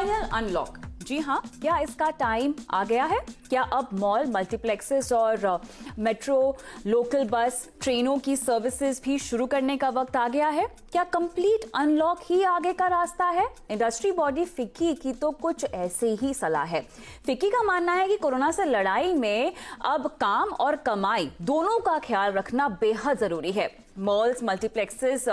Final unlock. जी हाँ, क्या इसका टाइम आ गया है? क्या अब मॉल, मल्टीप्लेक्सेस और मेट्रो, लोकल बस, ट्रेनों की सर्विसेज भी शुरू करने का वक्त आ गया है? क्या कंप्लीट अनलॉक ही आगे का रास्ता है? इंडस्ट्री बॉडी फिक्की की तो कुछ ऐसे ही सलाह है। फिक्की का मानना है कि कोरोना से लड़ाई में अब काम और कमाई दोनों का ख्याल रखना बेहद जरूरी है। Malls, multiplexes,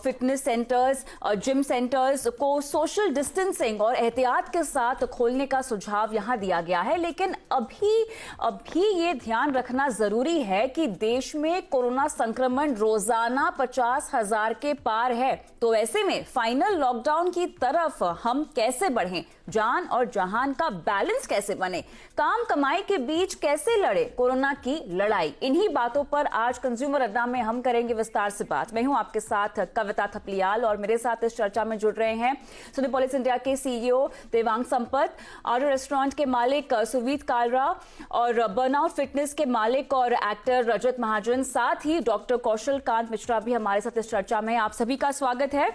fitness centres, gym centres को सोशल डिस्टेंसिंग और एहतियात के साथ खोलने का सुझाव यहां दिया गया है, लेकिन अभी ये ध्यान रखना जरूरी है कि देश में कोरोना संक्रमण रोजाना 50,000 के पार है। तो ऐसे में फाइनल लॉकडाउन की तरफ हम कैसे बढ़ें? जान और जहान का बैलेंस कैसे बने? काम कमाई के बीच कैसे लड़े कोरोना की लड़ाई? इन्हीं बातों पर आज कंज्यूमर अड्डा में हम करेंगे विस्तार से बात। मैं हूं आपके साथ कविता थपलियाल और मेरे साथ इस चर्चा में जुड़ रहे हैं सिनेपोलिस इंडिया के CEO Devang Sampat, ardor restaurant के मालिक सुवीत कालरा और बर्नआउट फिटनेस के मालिक और एक्टर रजत महाजन, साथ ही डॉक्टर कौशल कांत मिश्रा भी हमारे साथ इस चर्चा में। आप सभी का स्वागत है।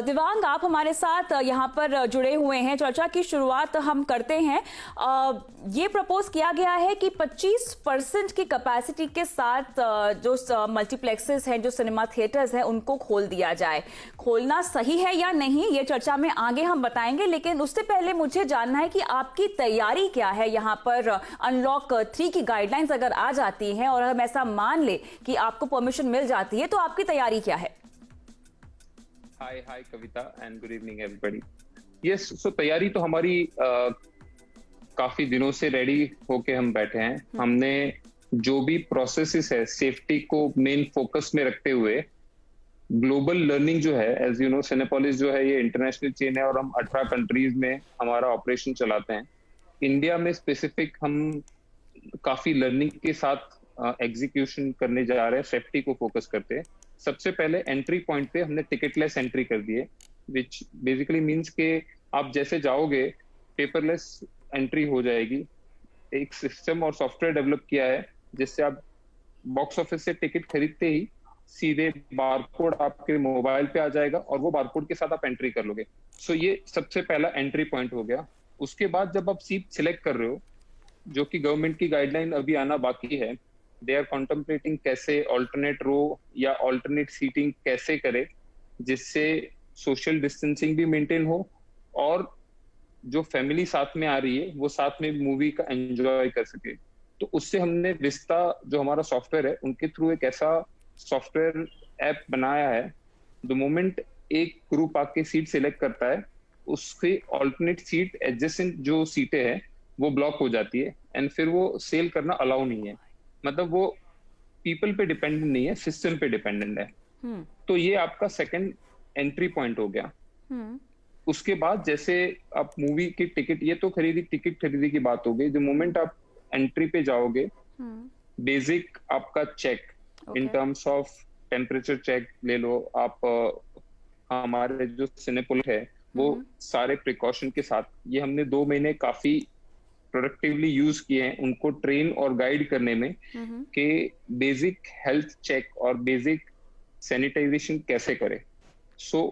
दिवांग, आप हमारे साथ यहाँ पर जुड़े हुए हैं। चर्चा की शुरुआत हम करते हैं। ये प्रपोज किया गया है कि 25% की कैपेसिटी के साथ जो मल्टीप्लेक्सेस हैं, जो सिनेमा थिएटर्स हैं, उनको खोल दिया जाए। खोलना सही है या नहीं, ये चर्चा में आगे हम बताएंगे, लेकिन उससे पहले मुझे जानना है कि आपकी तैयारी क्या है यहाँ पर। अनलॉक 3 की गाइडलाइंस अगर आ जाती हैं और हम ऐसा मान ले कि आपको परमिशन मिल जाती है, तो आपकी तैयारी क्या है? Hi Kavita and good evening everybody. Yes, so तैयारी तो हमारी काफी दिनों से रेडी होके हम बैठे हैं। हमने जो भी प्रोसेसेस है सेफ्टी को मेन फोकस में रखते हुए, ग्लोबल लर्निंग जो है, एज यू नो सिनेपोलिस जो है ये इंटरनेशनल चेन है और हम 18 कंट्रीज में हमारा ऑपरेशन चलाते हैं। इंडिया में स्पेसिफिक हम काफी लर्निंग के साथ एग्जीक्यूशन करने जा रहे हैं, सेफ्टी को फोकस करते हैं। सबसे पहले एंट्री पॉइंट पे हमने टिकटलेस एंट्री कर दी है, विच बेसिकली मींस के आप जैसे जाओगे पेपरलेस एंट्री हो जाएगी। एक सिस्टम और सॉफ्टवेयर डेवलप किया है जिससे आप बॉक्स ऑफिस से टिकट खरीदते ही सीधे बारकोड आपके मोबाइल पे आ जाएगा और वो बारकोड के साथ आप एंट्री कर लोगे। सो ये सबसे पहला एंट्री पॉइंट हो गया। उसके बाद जब आप सीट सिलेक्ट कर रहे हो, जो कि गवर्नमेंट की गाइडलाइन अभी आना बाकी है, दे आर कॉन्टेम्पलेटिंग कैसे ऑल्टरनेट रो या ऑल्टरनेट सीटिंग कैसे करे जिससे सोशल डिस्टेंसिंग भी मेंटेन हो और जो फैमिली साथ में आ रही है वो साथ में मूवी का एंजॉय कर सके। तो उससे हमने विस्ता जो हमारा सॉफ्टवेयर है उनके थ्रू एक ऐसा सॉफ्टवेयर ऐप बनाया है। द मोमेंट एक ग्रुप आके सीट सिलेक्ट करता है, उसके ऑल्टरनेट सीट एडजेसेंट जो सीटें हैं वो ब्लॉक हो जाती है एंड फिर वो सेल करना अलाउ नहीं है। मतलब वो पीपल पे डिपेंडेंट नहीं है, सिस्टम पे डिपेंडेंट है। तो ये आपका सेकंड एंट्री पॉइंट हो गया। उसके बाद जैसे आप मूवी की टिकट, ये तो टिकट खरीदी की बात हो गई। जो मोमेंट आप एंट्री पे जाओगे, बेसिक आपका check in terms of temperature check ले लो आप। हमारे जो सिनेपोलिस है वो सारे प्रिकॉशन के साथ, ये हमने 2 महीने काफी प्रोडक्टिवली यूज किए हैं उनको ट्रेन और गाइड करने में कि बेसिक हेल्थ चेक और बेसिक सैनिटाइजेशन कैसे करें। सो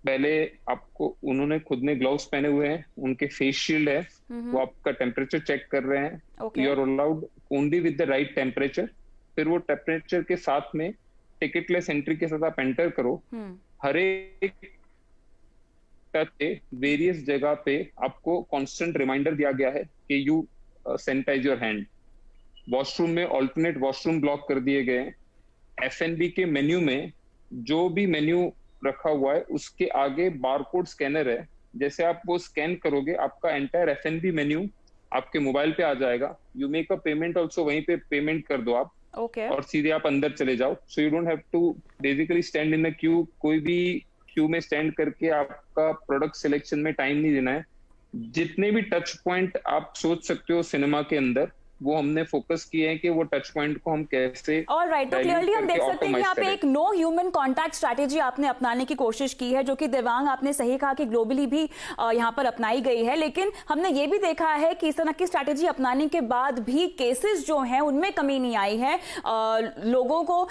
पहले आपको उन्होंने खुद ने ग्लव्स पहने हुए हैं, उनके फेस शील्ड है, वो आपका टेम्परेचर चेक कर रहे हैं। You are allowed only with the right temperature. फिर वो टेम्परेचर के साथ में टिकटलेस एंट्री के साथ आप एंटर करो। हर एक वेरियस जगह पे आपको कांस्टेंट रिमाइंडर दिया गया है कि you sanitize your hand. Washroom में ऑल्टरनेट वॉशरूम ब्लॉक कर दिए गए हैं। एफएनबी के मेन्यू में जो भी मेन्यू रखा हुआ है उसके आगे बारकोड स्कैनर है, जैसे आप वो स्कैन करोगे आपका एंटायर एफएनबी मेन्यू आपके मोबाइल पे आ जाएगा। You make a payment also, वहीं पे पेमेंट कर दो आप और सीधे आप अंदर चले जाओ। So you don't have to basically stand in the queue. कोई भी क्यू में स्टैंड करके आपका प्रोडक्ट सिलेक्शन में टाइम नहीं देना है। जितने भी टच पॉइंट आप सोच सकते हो सिनेमा के अंदर, वो हमने फोकस किए हैं कि वो टच पॉइंट को हम कैसे ऑलराइट, तो क्लियरली हम देख सकते हैं कि यहाँ पे करें। एक नो ह्यूमन कांटेक्ट स्ट्रैटेजी आपने अपनाने की कोशिश की है, जो कि देवांग आपने सही कहा कि ग्लोबली भी यहाँ पर अपनाई गई है। लेकिन हमने ये भी देखा है कि इस तरह की स्ट्रैटेजी अपनाने के बाद भी केसेस जो हैं उनमें कमी नहीं आई है। लोगों को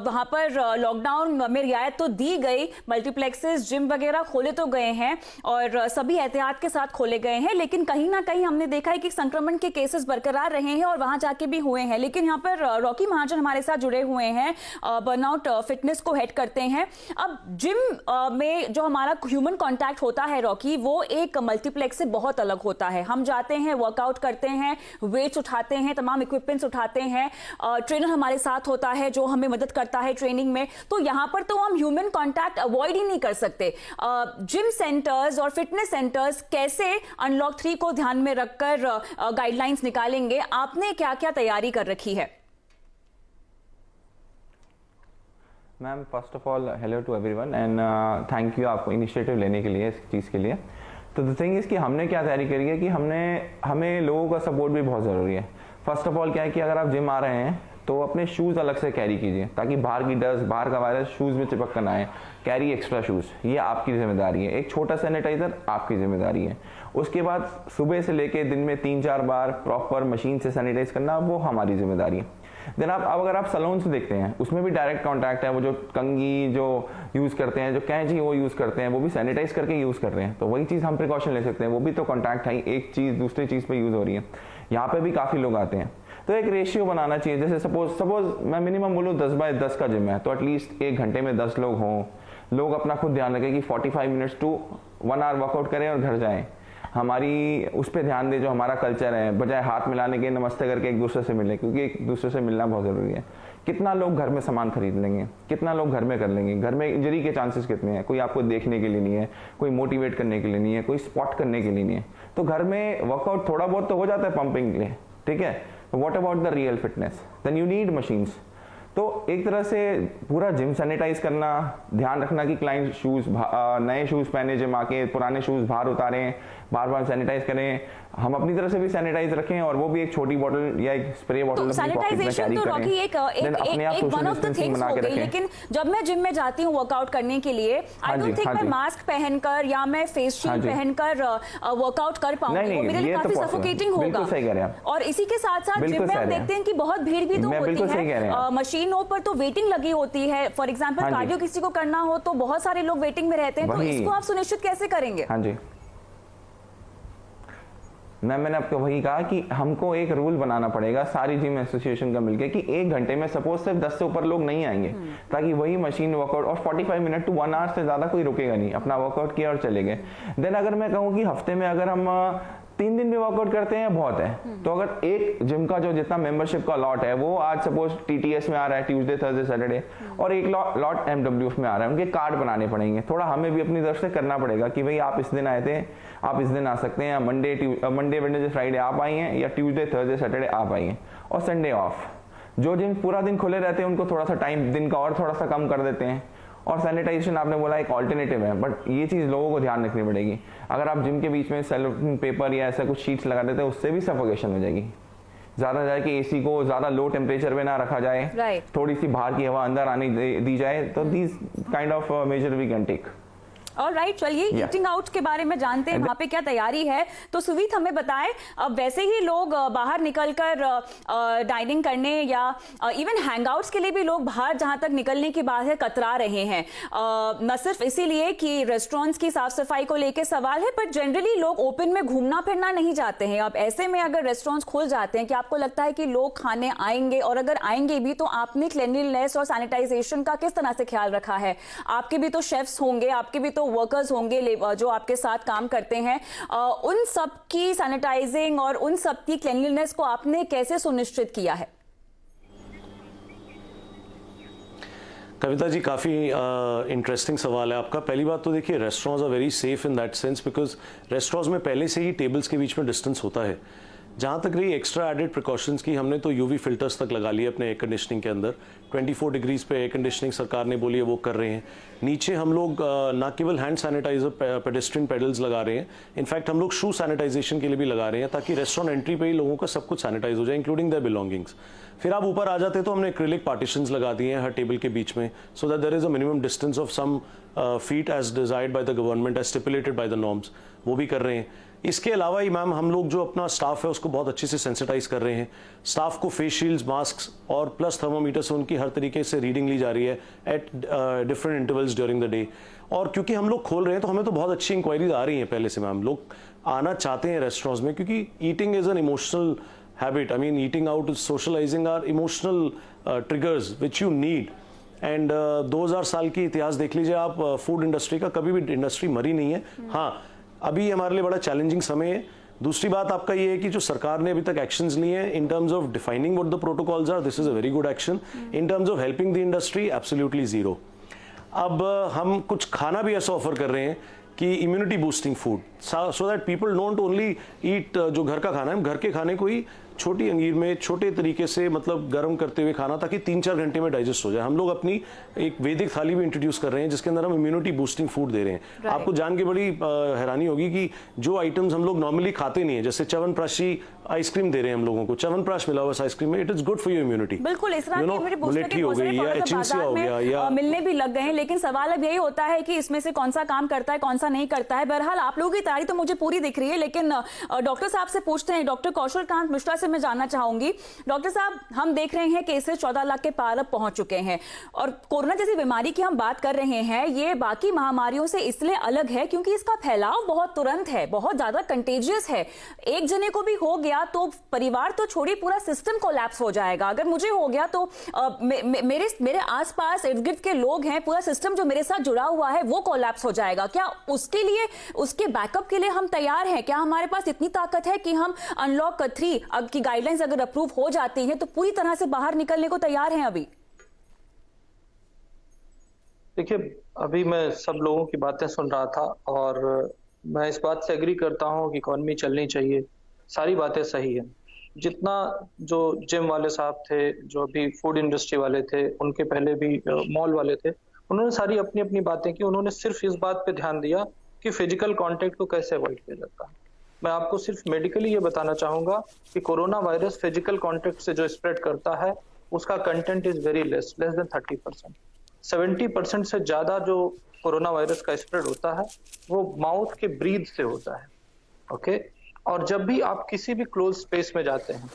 वहां पर लॉकडाउन में रियायत तो दी गई, मल्टीप्लेक्सेस जिम वगैरह खोले तो गए हैं और सभी एहतियात के साथ खोले गए हैं, लेकिन कहीं ना कहीं हमने देखा है कि संक्रमण के केसेस बरकरार रहे हैं और वहां जाके भी हुए हैं। लेकिन यहाँ पर रॉकी महाजन हमारे साथ जुड़े हुए हैं, बर्नआउट फिटनेस को हेड करते हैं। अब जिम में जो हमारा ह्यूमन कांटेक्ट होता है रॉकी, वो एक मल्टीप्लेक्स से बहुत अलग होता है। हम जाते हैं, वर्कआउट करते हैं, वेट्स उठाते हैं, तमाम इक्विपमेंट्स उठाते हैं, ट्रेनर हमारे साथ होता है जो हमें मदद करता है ट्रेनिंग में। तो यहाँ पर तो हम ह्यूमन कांटेक्ट अवॉइड ही नहीं कर सकते। जिम सेंटर्स और फिटनेस सेंटर्स कैसे अनलॉक 3 को ध्यान में रखकर गाइडलाइंस निकालेंगे? आपने क्या क्या तैयारी कर रखी है? Ma'am first of all hello to everyone and thank you आपको इनिशिएटिव लेने के लिए, इस चीज़ के लिए। तो द थिंग इज़ कि हमने क्या तैयारी करी है कि हमें लोगों का सपोर्ट भी बहुत ज़रूरी है। फर्स्ट ऑफ ऑल क्या है कि अगर आप जिम आ रहे हैं तो अपने शूज़ अलग से कैरी कीजिए, ताकि बाहर की डस्ट, बाहर का वायरस शूज़ में चिपक कर ना आए। कैरी एक्स्ट्रा शूज़, ये आपकी जिम्मेदारी है। एक छोटा सैनिटाइज़र आपकी जिम्मेदारी है। उसके बाद सुबह से लेके दिन में 3-4 बार प्रॉपर मशीन से सैनिटाइज करना, वो हमारी जिम्मेदारी है। देन अब अगर आप सैलून से देखते हैं, उसमें भी डायरेक्ट कॉन्टैक्ट है। वो जो कंघी जो यूज़ करते हैं, जो कैंची वो यूज़ करते हैं, वो भी सैनिटाइज करके यूज़ कर रहे हैं। तो वही चीज़ हम प्रिकॉशन ले सकते हैं, वो भी तो कॉन्टैक्ट है, एक चीज़ दूसरी चीज़ पर यूज़ हो रही है। यहाँ पर भी काफ़ी लोग आते हैं, तो एक रेशियो बनाना चाहिए। जैसे सपोज मैं मिनिमम बोलूँ 10x10 का जिम है, तो एटलीस्ट 1 घंटे में 10 लोग हों। लोग अपना खुद ध्यान रखें कि 45 मिनट्स टू 1 आवर वर्कआउट करें और घर जाएं। हमारी उस पर ध्यान दें जो हमारा कल्चर है, बजाय हाथ मिलाने के नमस्ते करके एक दूसरे से मिलें, क्योंकि एक दूसरे से मिलना बहुत ज़रूरी है। कितना लोग घर में सामान खरीद लेंगे, कितना लोग घर में कर लेंगे, घर में इंजरी के चांसेस कितने हैं। कोई आपको देखने के लिए नहीं है, कोई मोटिवेट करने के लिए नहीं है, कोई स्पॉट करने के लिए नहीं है। तो घर में वर्कआउट थोड़ा बहुत तो हो जाता है पंपिंग के लिए, ठीक है। What about the real fitness? Then you need machines. तो एक तरह से पूरा जिम सैनिटाइज करना, ध्यान रखना कि क्लाइंट शूज़ नए शूज़ पहने जिम आके, पुराने शूज़ बाहर उतारें, बार बार सैनिटाइज करें। हम अपनी तरफ से भी सैनिटाइज रखें और वो भी एक छोटी बॉटल या एक स्प्रे बॉटल तो सैनिटाइजेशन तो रॉकी एक वन ऑफ द थिंग्स हो गई। लेकिन जब मैं जिम में जाती हूँ वर्कआउट करने के लिए, आई डोंट थिंक मैं मास्क पहनकर या मैं फेस शील्ड पहनकर वर्कआउट कर पाऊंगी। वो मेरे लिए काफी सफोकेटिंग होगा। और इसी के साथ साथ जिम में हम देखते हैं कि बहुत भीड़ भी तो होती है, मशीनों पर तो वेटिंग लगी होती है। फॉर एग्जाम्पल कार्डियो किसी को करना हो तो बहुत सारे लोग वेटिंग में रहते हैं, तो इसको आप सुनिश्चित कैसे करेंगे? हाँ जी मैंने आपको वही कहा कि हमको एक रूल बनाना पड़ेगा सारी जिम एसोसिएशन का मिलके कि 1 घंटे में सपोज सिर्फ 10 से ऊपर लोग नहीं आएंगे, ताकि वही मशीन वर्कआउट, और 45 मिनट टू 1 आवर से ज़्यादा कोई रुकेगा नहीं, अपना वर्कआउट किया और चले गए। देन अगर मैं कहूँ कि हफ्ते में अगर हम 3 दिन भी वर्कआउट करते हैं बहुत है, तो अगर एक जिम का जो जितना मेंबरशिप का लॉट है वो आज सपोज TTS में आ रहा है, ट्यूसडे थर्सडे सैटरडे, और एक लॉट MWF में आ रहा है, उनके कार्ड बनाने पड़ेंगे। थोड़ा हमें भी अपनी तरफ से करना पड़ेगा कि भाई आप इस दिन आए थे, आप इस दिन आ सकते हैं, या मंडे वेडनेसडे फ्राइडे आप आई हैं, या ट्यूसडे थर्सडे सैटरडे आप आई हैं, और संडे ऑफ। जो जिम पूरा दिन खुले रहते हैं उनको थोड़ा सा टाइम दिन का और थोड़ा सा कम कर देते हैं। और सैनिटाइजेशन आपने बोला एक ऑल्टरनेटिव है, बट ये चीज़ लोगों को ध्यान रखनी पड़ेगी। अगर आप जिम के बीच में सेलोफेन पेपर या ऐसा कुछ शीट्स लगा देते हैं, उससे भी सफोकेशन हो जाएगी। ज़्यादा जाए कि AC को ज़्यादा लो टेम्परेचर में ना रखा जाए, थोड़ी सी बाहर की हवा अंदर आने दी जाए, तो these kind of measure we can take. Alright, चलिए ईटिंग आउट के बारे में जानते हैं, वहाँ पे क्या तैयारी है। तो सुवीत हमें बताएं, अब वैसे ही लोग बाहर निकलकर डाइनिंग करने या इवन हैंगआउट्स के लिए भी लोग बाहर जहाँ तक निकलने की बात है कतरा रहे हैं, न सिर्फ इसीलिए कि रेस्टोरेंट्स की साफ सफाई को लेकर सवाल है, पर जनरली लोग ओपन में घूमना फिरना नहीं चाहते हैं। अब ऐसे में अगर रेस्टोरेंट्स खुल जाते हैं, कि आपको लगता है कि लोग खाने आएंगे, और अगर आएंगे भी तो आपने क्लीनलीनेस और सैनिटाइजेशन का किस तरह से ख्याल रखा है? आपके भी तो शेफ्स होंगे, आपके भी तो वर्कर्स होंगे जो आपके साथ काम करते हैं, उन सब की सैनिटाइजिंग और उन सब की क्लीनलीनेस को आपने कैसे सुनिश्चित किया है? कविता जी, काफ़ी इंटरेस्टिंग सवाल है आपका। पहली बात तो देखिए, restaurants are very safe in that sense, because restaurants में पहले से ही टेबल्स के बीच में डिस्टेंस होता है। जहाँ तक रही एक्स्ट्रा एडेड प्रिकॉशंस की, हमने तो यूवी फिल्टर्स तक लगा लिए अपने एयर कंडीशनिंग के अंदर। 24 डिग्रीज पे एयर कंडीशनिंग सरकार ने बोली है वो कर रहे हैं। नीचे हम लोग ना केवल हैंड सैनिटाइजर पेडेस्ट्रियन पेडल्स लगा रहे हैं, इनफैक्ट हम लोग शू सैनिटाइजेशन के लिए भी लगा रहे हैं ताकि रेस्टोरेंट एंट्री पे ही लोगों का सब कुछ सैनिटाइज हो जाए इंक्लूडिंग देयर बिलोंगिंग्स। फिर आप ऊपर आ जाते तो हमने एक्रिलिक पार्टीशंस लगा दिए हैं हर टेबल के बीच में, so that there is a minimum distance of some feet as desired by the government, as stipulated by the norms, वो भी कर रहे हैं। इसके अलावा ही मैम हम लोग जो अपना स्टाफ है उसको बहुत अच्छे से सेंसिटाइज कर रहे हैं। स्टाफ को फेस शील्ड्स, मास्क और प्लस थर्मोमीटर से उनकी हर तरीके से रीडिंग ली जा रही है at different intervals during the day. और क्योंकि हम लोग खोल रहे हैं तो हमें तो बहुत अच्छी इंक्वायरीज आ रही हैं पहले से मैम, लोग आना चाहते हैं रेस्टोरेंट्स में, क्योंकि eating is an emotional habit. I mean eating out, socialising are emotional triggers which you need. And 2000 साल की इतिहास देख लीजिए आप, फूड इंडस्ट्री का कभी भी इंडस्ट्री मरी नहीं है। हाँ, अभी हमारे लिए बड़ा चैलेंजिंग समय है। दूसरी बात आपका ये है कि जो सरकार ने अभी तक एक्शंस लिए हैं in terms of defining what the protocols are, this is a very good action. In terms of helping the industry, absolutely zero. अब हम कुछ खाना भी ऐसा ऑफर कर रहे हैं कि immunity boosting food, so that people don't only ईट जो घर का खाना है, घर के खाने को ही छोटी अंगीर में छोटे तरीके से मतलब गर्म करते हुए खाना, ताकि 3-4 घंटे में डाइजेस्ट हो जाए। हम लोग अपनी एक वैदिक थाली भी इंट्रोड्यूस कर रहे हैं जिसके अंदर हम इम्यूनिटी बूस्टिंग फूड दे रहे हैं। आपको जान के बड़ी हैरानी होगी कि जो आइटम्स हम लोग नॉर्मली खाते नहीं है, जैसे च्यवनप्राशी आइसक्रीम दे रहे हैं हम लोगों को, च्यवनप्राश मिला हुआ इस आइसक्रीम में, it is good for your immunity. बिल्कुल, इस तरह की इम्यूनिटी बूस्टर के हो गई या एचिंसिया हो गया या मिलने भी लग गए हैं, लेकिन सवाल अब यही होता है कि इसमें से कौन सा काम करता है, कौन सा नहीं करता है। बहरहाल आप लोगों की तैयारी तो मुझे पूरी दिख रही है, लेकिन डॉक्टर साहब से पूछते हैं, डॉक्टर कौशल कांत मिश्रा से मैं जानना चाहूंगी। डॉक्टर साहब, हम देख रहे हैं केसेस 14 लाख के पार अब पहुंच चुके हैं, और कोरोना जैसी बीमारी की हम बात कर रहे हैं, ये बाकी महामारियों से इसलिए अलग है क्योंकि इसका फैलाव बहुत तुरंत है, बहुत ज्यादा कंटेजियस है। एक जने को भी हो गया तो परिवार तो छोड़ी, पूरा सिस्टम कोलैप्स हो जाएगा। अगर मुझे हो गया तो मेरे आसपास इर्द गिर्द के लोग हैं, पूरा सिस्टम जो मेरे साथ जुड़ा हुआ है वो कोलैप्स हो जाएगा। क्या उसके लिए, उसके बैकअप के लिए हम तैयार हैं? क्या हमारे पास इतनी ताकत है कि हम अनलॉक 3 अब की गाइडलाइंस अगर अप्रूव हो जाती हैं तो पूरी तरह से बाहर निकलने को तैयार हैं अभी? देखिए, अभी मैं सब लोगों की बातें सुन रहा था और मैं इस बात से एग्री करता हूं कि इकॉनमी चलनी चाहिए, सारी बातें सही है। जितना जो जिम वाले साहब थे, जो भी फूड इंडस्ट्री वाले थे, उनके पहले भी मॉल वाले थे, उन्होंने सारी अपनी अपनी बातें की। उन्होंने सिर्फ इस बात पे ध्यान दिया कि फिजिकल कांटेक्ट को कैसे अवॉइड किया जाता है। मैं आपको सिर्फ मेडिकली ये बताना चाहूंगा कि कोरोना वायरस फिजिकल कांटेक्ट से जो स्प्रेड करता है उसका content is very less than 30%। 70% से ज्यादा जो कोरोना वायरस का स्प्रेड होता है वो माउथ के ब्रीथ से होता है। ओके, और जब भी आप किसी भी क्लोज स्पेस में जाते हैं,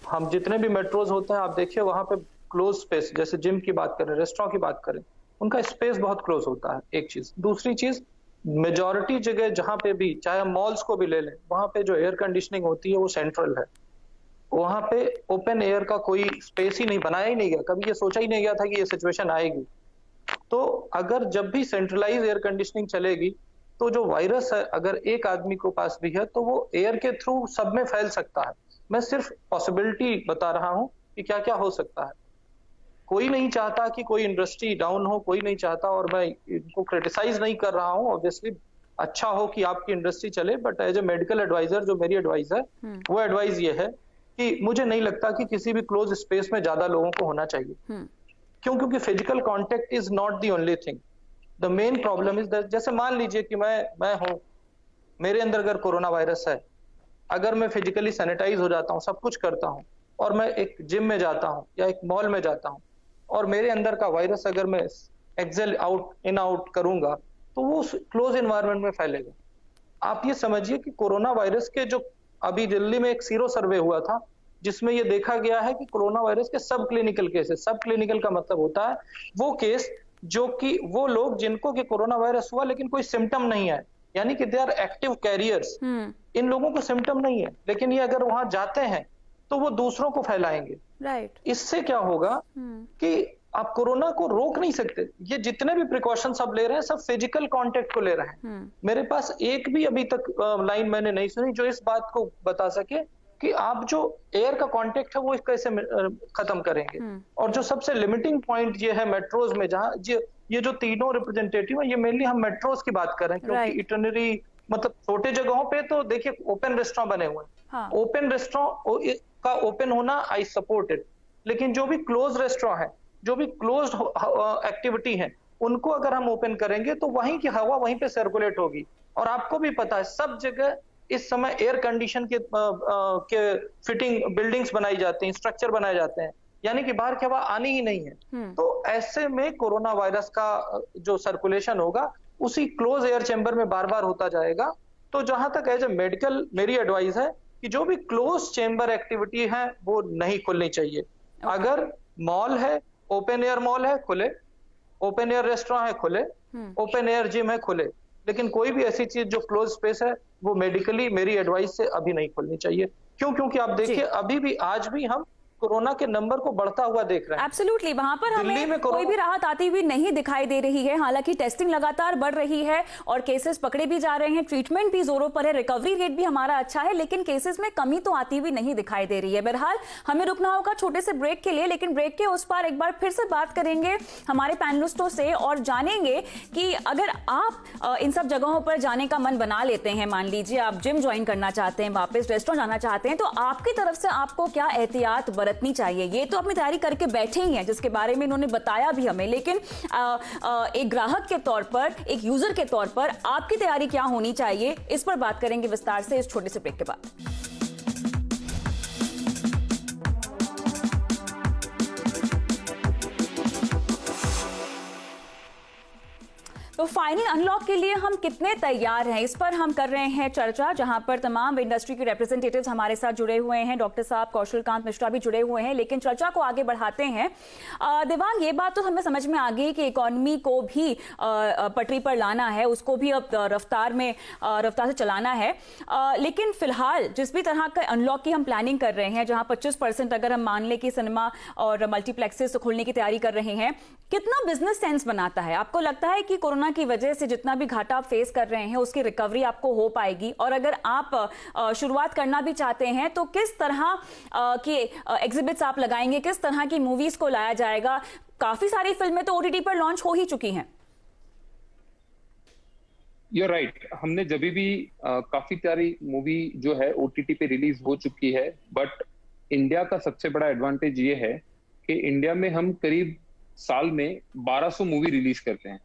हम जितने भी मेट्रोज होते हैं आप देखिए वहां पे क्लोज स्पेस, जैसे जिम की बात करें, रेस्टोरेंट की बात करें, उनका स्पेस बहुत क्लोज होता है, एक चीज। दूसरी चीज, मेजॉरिटी जगह जहां पे भी, चाहे हम मॉल्स को भी ले लें, वहां पे जो एयर कंडीशनिंग होती है वो सेंट्रल है। वहां पे ओपन एयर का कोई स्पेस ही नहीं बनाया ही नहीं गया, कभी ये सोचा ही नहीं गया था कि ये सिचुएशन आएगी। तो अगर जब भी सेंट्रलाइज एयर कंडीशनिंग चलेगी तो जो वायरस है अगर एक आदमी को पास भी है तो वो एयर के थ्रू सब में फैल सकता है। मैं सिर्फ पॉसिबिलिटी बता रहा हूं कि क्या क्या हो सकता है। कोई नहीं चाहता कि कोई इंडस्ट्री डाउन हो, कोई नहीं चाहता, और मैं इनको क्रिटिसाइज नहीं कर रहा हूं। ऑब्वियसली अच्छा हो कि आपकी इंडस्ट्री चले, but as a medical advisor जो मेरी एडवाइस है वो एडवाइस ये है कि मुझे नहीं लगता कि किसी भी क्लोज स्पेस में ज्यादा लोगों को होना चाहिए। क्यों? क्योंकि physical contact is not the only thing. The main problem is that, जैसे मान लीजिए कि मैं हूं, मेरे अंदर अगर कोरोना वायरस है, अगर मैं फिजिकली सैनिटाइज हो जाता हूं, सब कुछ करता हूं, और मैं एक जिम में जाता हूं या एक मॉल में जाता हूं, और मेरे अंदर का वायरस अगर मैं एक्सेल आउट इन आउट करूंगा तो वो क्लोज एनवायरनमेंट में फैलेगा। आप ये समझिए कि कोरोना वायरस के जो अभी दिल्ली में एक सीरो सर्वे हुआ था जिसमें ये देखा गया है कि कोरोना वायरस के सब क्लिनिकल केसेस, सब क्लिनिकल का मतलब होता है वो केस जो कि वो लोग जिनको कि कोरोना वायरस हुआ लेकिन कोई सिम्टम नहीं है, यानी कि दे आर एक्टिव कैरियर्स। इन लोगों को सिम्टम नहीं है, लेकिन ये अगर वहां जाते हैं तो वो दूसरों को फैलाएंगे। राइट। इससे क्या होगा कि आप कोरोना को रोक नहीं सकते। ये जितने भी प्रिकॉशन सब ले रहे हैं सब फिजिकल कांटेक्ट को ले रहे हैं। मेरे पास एक भी अभी तक लाइन मैंने नहीं सुनी जो इस बात को बता सके कि आप जो एयर का कांटेक्ट है वो कैसे खत्म करेंगे। और जो सबसे लिमिटिंग पॉइंट ये है मेट्रोज में, जहां ये जो तीनों रिप्रेजेंटेटिव है, ये मेनली हम मेट्रोज की बात कर रहे हैं क्योंकि इटनरी मतलब छोटे जगहों पे तो देखिए ओपन रेस्टोरेंट बने हुए हैं, हाँ। ओपन रेस्टोरेंट का ओपन होना आई सपोर्ट इट, लेकिन जो भी क्लोज रेस्टोरेंट है, जो भी क्लोज एक्टिविटी है, उनको अगर हम ओपन करेंगे तो वहीं की हवा वहीं पे सर्कुलेट होगी। और आपको भी पता है सब जगह इस समय एयर कंडीशन के फिटिंग बिल्डिंग्स बनाई जाती हैं, स्ट्रक्चर बनाए जाते हैं, यानी कि बाहर की हवा आनी ही नहीं है। तो ऐसे में कोरोना वायरस का जो सर्कुलेशन होगा उसी क्लोज एयर चैम्बर में बार बार होता जाएगा। तो जहां तक एज ए मेडिकल मेरी एडवाइस है कि जो भी क्लोज चैम्बर एक्टिविटी है वो नहीं खुलनी चाहिए। अगर मॉल है, ओपन एयर मॉल है, खुले, ओपन एयर रेस्टोरेंट है, खुले, ओपन एयर जिम है, खुले, लेकिन कोई भी ऐसी चीज जो क्लोज स्पेस है वो मेडिकली मेरी एडवाइस से अभी नहीं खुलनी चाहिए। क्योंकि आप देखिए अभी भी आज भी हम कोरोना के नंबर को बढ़ता हुआ देख रहे हैं। एब्सोल्युटली, वहां पर हमें कोई भी राहत आती हुई नहीं दिखाई दे रही है। हालांकि टेस्टिंग लगातार बढ़ रही है और केसेस पकड़े भी जा रहे हैं, ट्रीटमेंट भी जोरों पर है, रिकवरी रेट भी हमारा अच्छा है, लेकिन केसेस में कमी तो आती हुई नहीं दिखाई दे रही है। बहरहाल हमें रुकना होगा छोटे से ब्रेक के लिए, लेकिन ब्रेक के उस पार एक बार फिर से बात करेंगे हमारे पैनलिस्टों से और जानेंगे कि अगर आप इन सब जगहों पर जाने का मन बना लेते हैं, मान लीजिए आप जिम ज्वाइन करना चाहते हैं, वापस रेस्टोरेंट जाना चाहते हैं, तो आपकी तरफ से आपको क्या एहतियात बरतनी चाहिए। ये तो अपनी तैयारी करके बैठे ही हैं, जिसके बारे में इन्होंने बताया भी हमें, लेकिन एक ग्राहक के तौर पर, एक यूजर के तौर पर आपकी तैयारी क्या होनी चाहिए, इस पर बात करेंगे विस्तार से इस छोटे से ब्रेक के बाद। तो फाइनल अनलॉक के लिए हम कितने तैयार हैं, इस पर हम कर रहे हैं चर्चा, जहां पर तमाम इंडस्ट्री के रिप्रेजेंटेटिव्स हमारे साथ जुड़े हुए हैं। डॉक्टर साहब कौशल कांत मिश्रा भी जुड़े हुए हैं, लेकिन चर्चा को आगे बढ़ाते हैं। देवांग, ये बात तो हमें समझ में आ गई कि इकोनॉमी को भी पटरी पर लाना है, उसको भी अब रफ्तार से चलाना है, लेकिन फिलहाल जिस भी तरह का अनलॉक की हम प्लानिंग कर रहे हैं, जहां 25% अगर हम मान लें कि सिनेमा और मल्टीप्लेक्सेस खुलने की तैयारी कर रहे हैं, कितना बिजनेस सेंस बनाता है? आपको लगता है कि कोरोना की वजह से जितना भी घाटा आप फेस कर रहे हैं उसकी रिकवरी आपको हो पाएगी? और अगर आप शुरुआत करना भी चाहते हैं तो किस तरह के एग्जिबिट्स आप लगाएंगे, किस तरह की मूवीज को लाया जाएगा? काफी सारी फिल्में तो ओटीटी पर लॉन्च हो ही चुकी हैं। You're right. हमने जब भी काफी सारी मूवी जो है ओटीटी पे रिलीज हो चुकी है, बट इंडिया का सबसे बड़ा एडवांटेज ये है कि इंडिया में हम करीब साल में 1200 मूवी रिलीज करते हैं,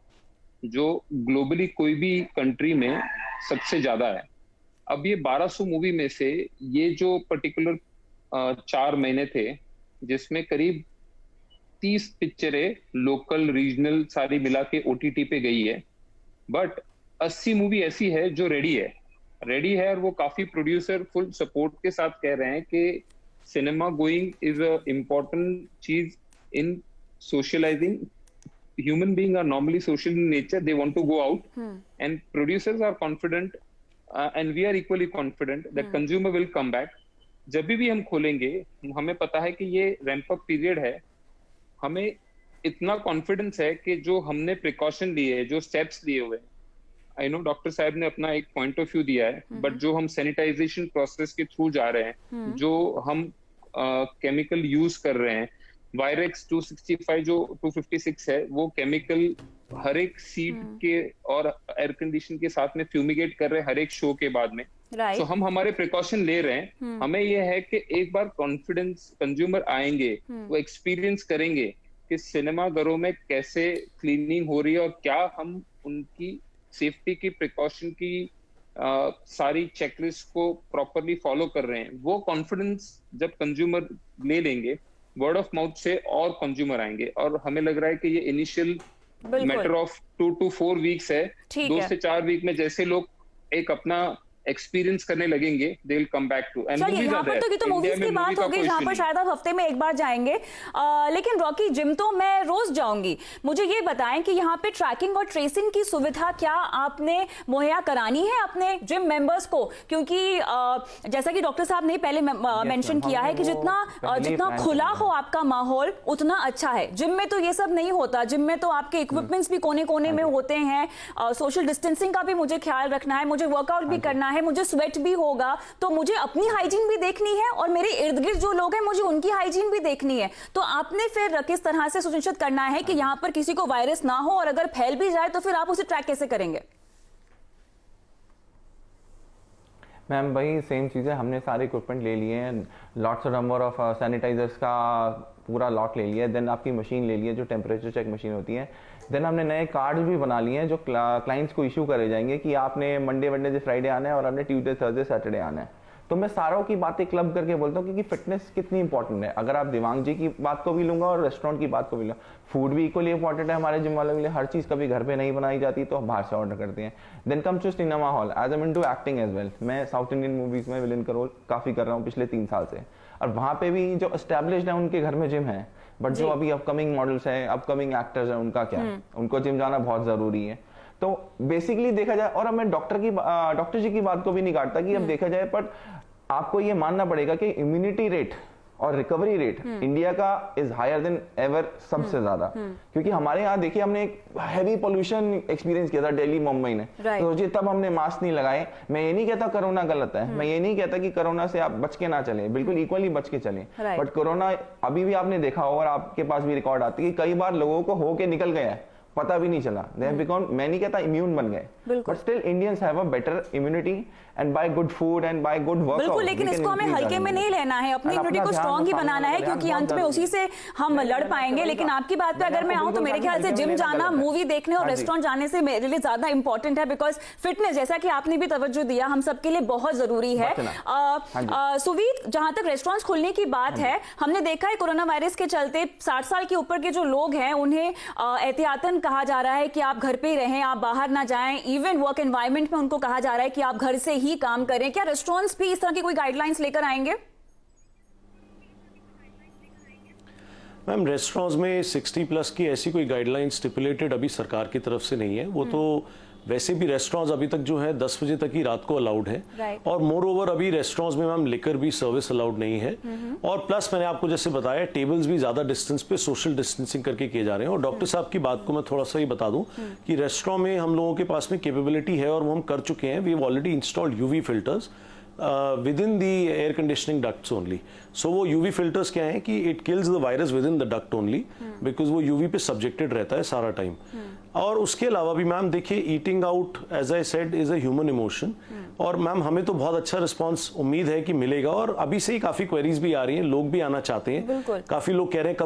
जो ग्लोबली कोई भी कंट्री में सबसे ज्यादा है। अब ये 1200 मूवी में से ये जो पर्टिकुलर 4 महीने थे, जिसमें करीब 30 पिक्चरें लोकल रीजनल सारी मिला के ओटीटी पे गई है, बट 80 मूवी ऐसी है जो रेडी है और वो काफी प्रोड्यूसर फुल सपोर्ट के साथ कह रहे हैं कि cinema going is a important चीज इन socializing. Human beings are normally social in nature. They want to go out, and producers are confident, and we are equally confident that consumer will come back. जब भी हम खोलेंगे, हमें पता है कि ये रैंप अप पीरियड है। हमें इतना कॉन्फिडेंस है कि जो हमने प्रिकॉशन लिए है, जो स्टेप्स लिए हुए, आई नो डॉक्टर साहब ने अपना एक पॉइंट ऑफ व्यू दिया है, बट जो हम सैनिटाइजेशन प्रोसेस के थ्रू जा रहे हैं, जो हम केमिकल यूज कर रहे हैं, वायरेक्स 265 जो 256 है, वो केमिकल हर एक सीट के और एयर कंडीशन के साथ में फ्यूमिगेट कर रहे हैं हर एक शो के बाद में। तो हम हमारे प्रिकॉशन ले रहे हैं। हमें ये है कि एक बार कॉन्फिडेंस कंज्यूमर आएंगे, वो एक्सपीरियंस करेंगे कि सिनेमा घरों में कैसे क्लीनिंग हो रही है और क्या हम उनकी सेफ्टी की प्रिकॉशन की सारी चेकलिस्ट को प्रॉपरली फॉलो कर रहे हैं। वो कॉन्फिडेंस जब कंज्यूमर ले लेंगे, वर्ड ऑफ माउथ से और कंज्यूमर आएंगे, और हमें लग रहा है कि ये initial matter of 2 to 4 weeks है। 2 से 4 वीक में जैसे लोग एक अपना एक्सपीरियंस करने लगेंगे, they will come back too. And movies यहाँ पर तो मूवीज की बात हो गई, जहाँ पर शायद आप हफ्ते में एक बार जाएंगे, लेकिन रॉकी जिम तो मैं रोज जाऊंगी। मुझे ये बताएं कि यहाँ पे ट्रैकिंग और ट्रेसिंग की सुविधा क्या आपने मुहैया करानी है अपने जिम मेंबर्स को? क्योंकि जैसा कि डॉक्टर साहब ने पहले मेंशन किया है कि जितना खुला हो आपका माहौल उतना अच्छा है। जिम में तो ये सब नहीं होता। जिम में तो आपके इक्विपमेंट्स भी कोने कोने में होते हैं, सोशल डिस्टेंसिंग का भी मुझे ख्याल रखना है, मुझे वर्कआउट भी करना है, मुझे स्वेट भी होगा, तो मुझे अपनी हाइजीन भी देखनी है और मेरे इर्द गिर्द जो लोग हैं मुझे उनकी हाइजीन भी देखनी है। तो आपने फिर किस तरह से सुनिश्चित करना है कि यहाँ पर किसी को वायरस ना हो, और अगर फैल भी जाए तो फिर आप उसे ट्रैक कैसे करेंगे? मैम वही सेम चीज़ है, हमने सारे इक्विपमेंट ले लिए हैं, लॉट्स नंबर ऑफ सैनिटाइजर्स का पूरा लॉट ले लिया है, देन आपकी मशीन ले ली है जो टेम्परेचर चेक मशीन होती है, देन हमने नए कार्ड्स भी बना लिए हैं जो क्लाइंट्स को इशू करे जाएंगे कि आपने मंडे वेडनेसडे फ्राइडे आना है और आपने ट्यूसडे थर्सडे सैटरडे आना है। तो मैं सारों की बातें क्लब करके बोलता हूँ क्योंकि फिटनेस कितनी इंपॉर्टेंट है। अगर आप दिवांग जी की बात को भी लूंगा और रेस्टोरेंट की बात को भी लूंगा, फूड भी इक्वली इंपॉर्टेंट है हमारे जिम वालों के लिए। हर चीज़ कभी घर पे नहीं बनाई जाती तो हम बाहर से ऑर्डर करते हैं। Then comes to cinema hall, as am into acting as well. मैं साउथ इंडियन मूवीज़ में विलेन का रोल काफ़ी कर रहा हूँ पिछले 3 साल से, और वहाँ पे भी जो एस्टेब्लिश्ड है उनके घर में जिम है, बट जो अभी अपकमिंग मॉडल्स हैं, अपकमिंग एक्टर्स हैं, उनका क्या है, उनको जिम जाना बहुत ज़रूरी है। तो बेसिकली देखा जाए, और अब मैं डॉक्टर जी की बात को भी नहीं काटता कि अब देखा जाए, बट आपको ये मानना पड़ेगा कि इम्यूनिटी रेट और रिकवरी रेट इंडिया का इज हायर देन एवर, सबसे ज्यादा। क्योंकि हमारे यहाँ देखिए हमने एक हैवी पोल्यूशन एक्सपीरियंस किया था दिल्ली मुंबई ने, तो सोचिए तब हमने मास्क नहीं लगाए। मैं ये नहीं कहता कोरोना गलत है, मैं ये नहीं कहता कि कोरोना से आप बच के ना चले, बिल्कुल इक्वली बच के चले, बट कोरोना अभी भी आपने देखा होगा और आपके पास भी रिकॉर्ड आती है कि कई बार लोगों को होके निकल गया है, पता भी नहीं चला, they have become, मैं नहीं कहता इम्यून बन गए, but still Indians have a better immunity and by good food and by good workout. बिल्कुल, लेकिन इसको हमें हल्के में नहीं लेना है, अपनी इम्यूनिटी को स्ट्रांग ही बनाना है, क्योंकि अंत में उसी से हम लड़ पाएंगे। लेकिन आपकी बात पे अगर मैं आऊं तो मेरे ख्याल से जिम जाना, मूवी देखने और रेस्टोरेंट जाने से मेरे लिए ज्यादा इंपॉर्टेंट है, बिकॉज फिटनेस, जैसा कि आपने भी तवज्जो दिया, हम सबके लिए बहुत जरूरी है। सुवीत, जहां तक रेस्टोरेंट्स खुलने की बात है, हमने देखा है कोरोना वायरस के चलते 60 साल के ऊपर के जो लोग हैं उन्हें एहतियातन कहा जा रहा है कि आप घर पे ही रहें, आप बाहर ना जाएं। इवन वर्क एनवायरनमेंट में उनको कहा जा रहा है कि आप घर से ही काम करें। क्या रेस्टोरेंट्स भी इस तरह की कोई गाइडलाइंस लेकर आएंगे? मैम, रेस्टोरेंट्स में 60 प्लस की ऐसी कोई गाइडलाइन स्टिपुलेटेड अभी सरकार की तरफ से नहीं है। वो तो वैसे भी रेस्टोरेंट्स अभी तक जो है 10 बजे तक ही रात को अलाउड है, और मोर ओवर अभी रेस्टोरेंट्स में मैम लिकर भी सर्विस अलाउड नहीं है। और प्लस मैंने आपको जैसे बताया, टेबल्स भी ज्यादा डिस्टेंस पे सोशल डिस्टेंसिंग करके किए जा रहे हैं। और डॉक्टर साहब की बात को मैं थोड़ा सा ही बता दूं कि रेस्टोरेंट में हम लोगों के पास में कैपेबिलिटी है और वो हम कर चुके हैं। We have already installed UV filters within the air conditioning ducts only. So वो UV filters क्या है कि it kills the virus within the duct only, because वो UV पे subjected रहता है सारा टाइम। और उसके अलावा भी मैम देखिए, eating out as I said is a human emotion, और मैम हमें तो बहुत अच्छा रिस्पांस उम्मीद है कि मिलेगा। और अभी से ही काफी क्वेरीज भी आ रही हैं, लोग भी आना चाहते हैं, काफी लोग कह रहे हैं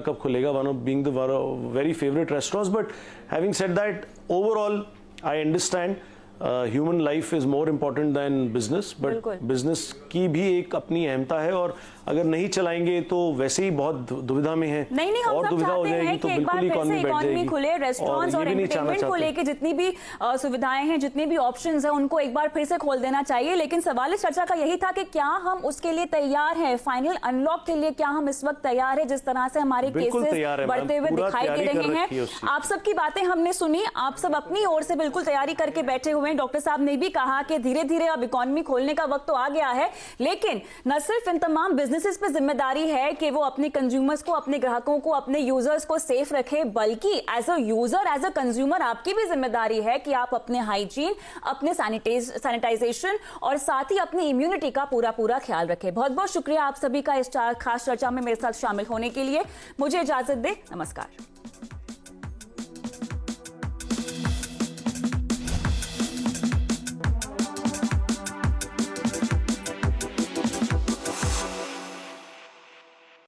कब खुलेगा, one of being the very favourite restaurants. But having said that, overall I understand human life is more important than business, but business की भी एक अपनी अहमता है, और अगर नहीं चलाएंगे तो वैसे ही बहुत दुविधा में है। नहीं, हम और सब दुविधा हो चाहते जाएगी हैं तो कि एक बार बिल्कुल फिर से इकोनॉमी खुले, रेस्टोरेंट्स और एंटरटेनमेंट को लेके जितनी भी सुविधाएं हैं, जितनी भी ऑप्शंस हैं, उनको एक बार फिर से खोल देना चाहिए। लेकिन सवाल इस चर्चा का यही था कि क्या हम उसके लिए तैयार हैं, फाइनल अनलॉक के लिए क्या हम इस वक्त तैयार हैं, जिस तरह से हमारे केसेस बढ़ते हुए दिखाई दे रहे हैं। आप सबकी बातें हमने सुनी, आप सब अपनी ओर से बिल्कुल तैयारी करके बैठे हुए हैं। डॉक्टर साहब ने भी कहा कि धीरे धीरे अब इकोनॉमी खोलने का वक्त तो आ गया है, लेकिन न सिर्फ इन तमाम बिजनेसेस पे जिम्मेदारी है कि वो अपने कंज्यूमर्स को, अपने ग्राहकों को, अपने यूजर्स को सेफ रखे, बल्कि as a user, as a consumer आपकी भी जिम्मेदारी है कि आप अपने हाइजीन, अपने सैनिटाइजेशन और साथ ही अपनी इम्यूनिटी का पूरा ख्याल रखें। बहुत बहुत शुक्रिया आप सभी का इस खास चर्चा में मेरे साथ शामिल होने के लिए। मुझे इजाजत दें, नमस्कार।